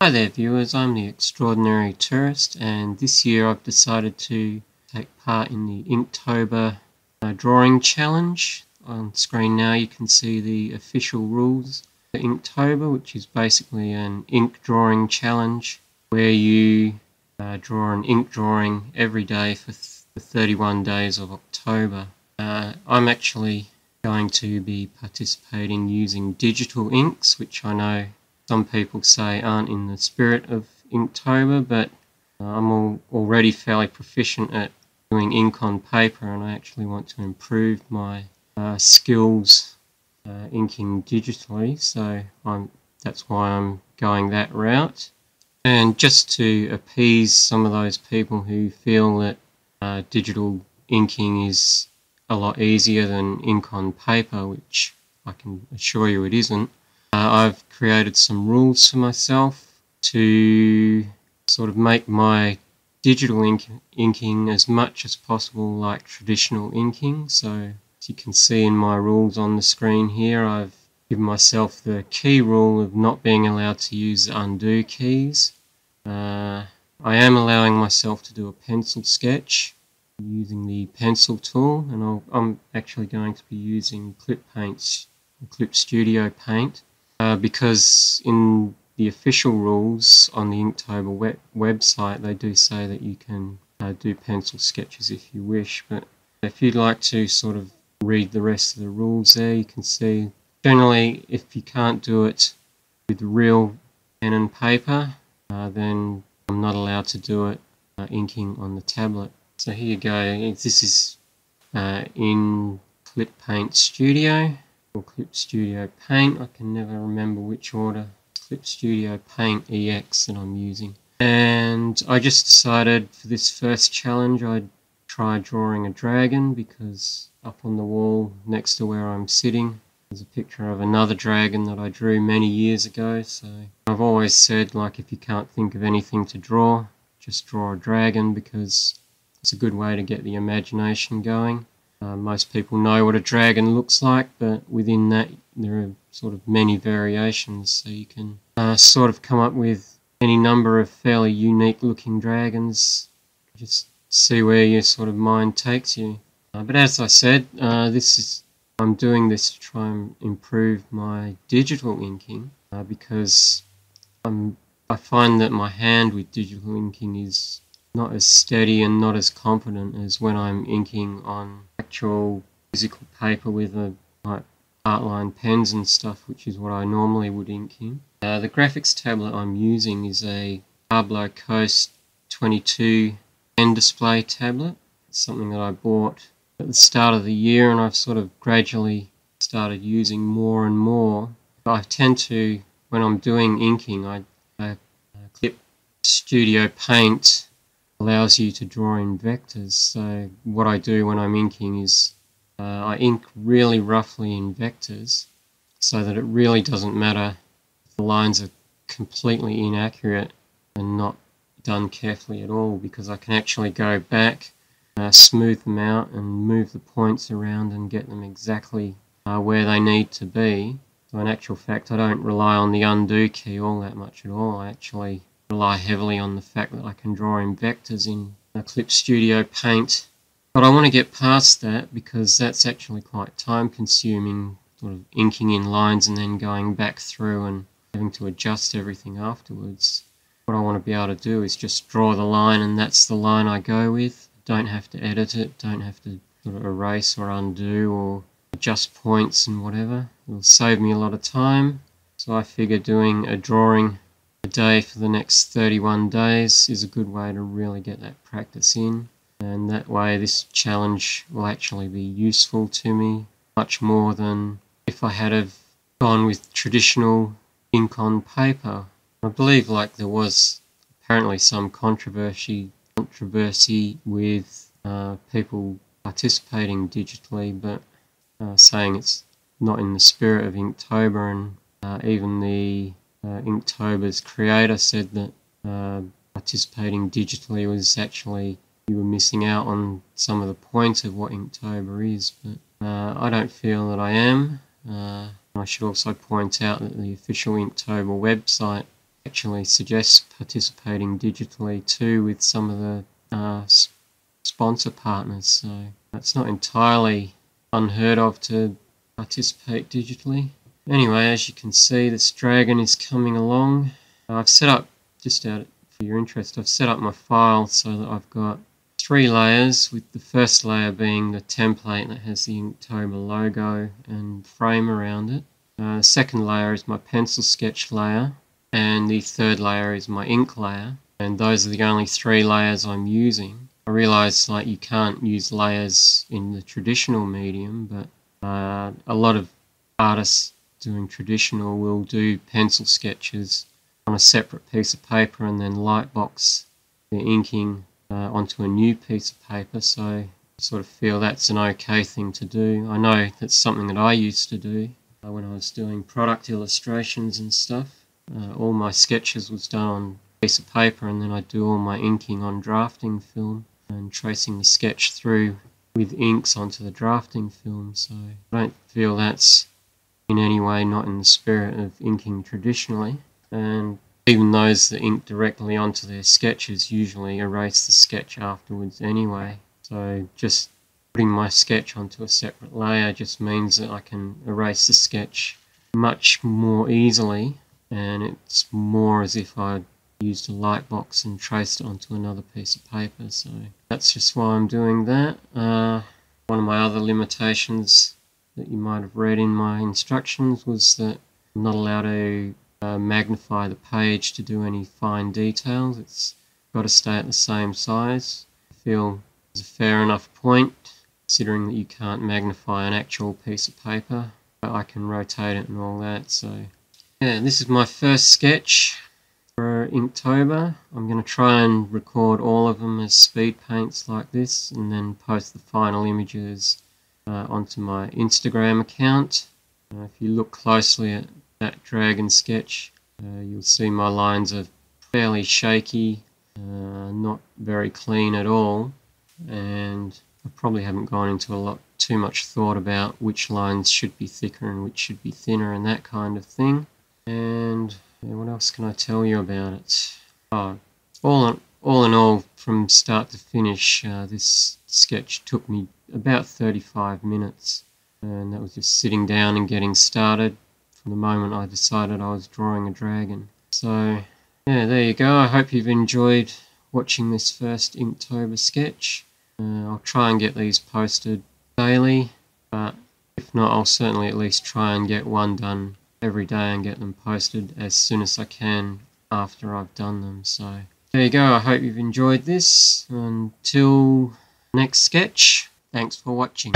Hi there viewers, I'm the extraordinary tourist, and this year I've decided to take part in the InkTober drawing challenge. On screen now you can see the official rules for InkTober, which is basically an ink drawing challenge where you draw an ink drawing every day for the 31 days of October. I'm actually going to be participating using digital inks, which I know some people say aren't in the spirit of Inktober, but I'm already fairly proficient at doing ink on paper, and I actually want to improve my skills inking digitally, so that's why I'm going that route. And just to appease some of those people who feel that digital inking is a lot easier than ink on paper, which I can assure you it isn't, I've created some rules for myself to sort of make my digital inking as much as possible like traditional inking. So as you can see in my rules on the screen here, I've given myself the key rule of not being allowed to use the undo keys. I am allowing myself to do a pencil sketch using the pencil tool, and I'm actually going to be using Clip Studio Paint. Because in the official rules on the InkTober website, they do say that you can do pencil sketches if you wish, but if you'd like to sort of read the rest of the rules there, you can see generally if you can't do it with real pen and paper, then I'm not allowed to do it inking on the tablet. So here you go, this is in Clip Paint Studio. Clip Studio Paint, I can never remember which order. Clip Studio Paint EX that I'm using. And I just decided for this first challenge I'd try drawing a dragon, because up on the wall next to where I'm sitting there's a picture of another dragon that I drew many years ago. So I've always said, like, if you can't think of anything to draw, just draw a dragon, because it's a good way to get the imagination going. Most people know what a dragon looks like, but within that there are sort of many variations, so you can sort of come up with any number of fairly unique looking dragons. Just see where your sort of mind takes you. But as I said, I'm doing this to try and improve my digital inking, because I find that my hand with digital inking is not as steady and not as confident as when I'm inking on actual physical paper with like Artline pens and stuff, which is what I normally would ink in. The graphics tablet I'm using is a Pablo Coast 22 pen display tablet. It's something that I bought at the start of the year, and I've sort of gradually started using more and more. I tend to, when I'm doing inking, Clip Studio Paint allows you to draw in vectors. So what I do when I'm inking is I ink really roughly in vectors, so that it really doesn't matter if the lines are completely inaccurate and not done carefully at all, because I can actually go back, smooth them out and move the points around and get them exactly where they need to be. So in actual fact I don't rely on the undo key all that much at all. I actually rely heavily on the fact that I can draw in vectors in Clip Studio Paint. But I want to get past that, because that's actually quite time consuming, sort of inking in lines and then going back through and having to adjust everything afterwards. What I want to be able to do is just draw the line, and that's the line I go with. Don't have to edit it, don't have to sort of erase or undo or adjust points and whatever. It'll save me a lot of time. So I figure doing a drawing a day for the next 31 days is a good way to really get that practice in, and that way this challenge will actually be useful to me much more than if I had have gone with traditional ink on paper. I believe there was apparently some controversy with people participating digitally, but saying it's not in the spirit of Inktober, and even the Inktober's creator said that participating digitally was actually, you were missing out on some of the points of what Inktober is, but I don't feel that I am. I should also point out that the official Inktober website actually suggests participating digitally too with some of the sponsor partners, so it's not entirely unheard of to participate digitally. Anyway, as you can see, this dragon is coming along. I've set up, just out for your interest, I've set up my file so that I've got 3 layers, with the first layer being the template that has the InkTober logo and frame around it. The second layer is my pencil sketch layer, and the third layer is my ink layer, and those are the only 3 layers I'm using. I realise like you can't use layers in the traditional medium, but a lot of artists doing traditional will do pencil sketches on a separate piece of paper and then lightbox the inking onto a new piece of paper, so I sort of feel that's an okay thing to do. I know that's something that I used to do when I was doing product illustrations and stuff. All my sketches was done on a piece of paper, and then I'd do all my inking on drafting film and tracing the sketch through with inks onto the drafting film, so I don't feel that's in any way not in the spirit of inking traditionally. And even those that ink directly onto their sketches usually erase the sketch afterwards anyway, so just putting my sketch onto a separate layer just means that I can erase the sketch much more easily, and it's more as if I'd used a lightbox and traced it onto another piece of paper, so that's just why I'm doing that. One of my other limitations that you might have read in my instructions was that I'm not allowed to magnify the page to do any fine details. It's got to stay at the same size. I feel it's a fair enough point, considering that you can't magnify an actual piece of paper, but I can rotate it and all that. So yeah, this is my first sketch for InkTober. I'm going to try and record all of them as speed paints like this, and then post the final images onto my Instagram account. If you look closely at that dragon sketch, you'll see my lines are fairly shaky, not very clean at all, and I probably haven't gone into too much thought about which lines should be thicker and which should be thinner and that kind of thing. And yeah, what else can I tell you about it? Oh, all in all, from start to finish, this sketch took me about 35 minutes, and that was just sitting down and getting started from the moment I decided I was drawing a dragon. So yeah, there you go. I hope you've enjoyed watching this first InkTober sketch. I'll try and get these posted daily, but if not, I'll certainly at least try and get one done every day and get them posted as soon as I can after I've done them. So there you go. I hope you've enjoyed this. Until next sketch, thanks for watching.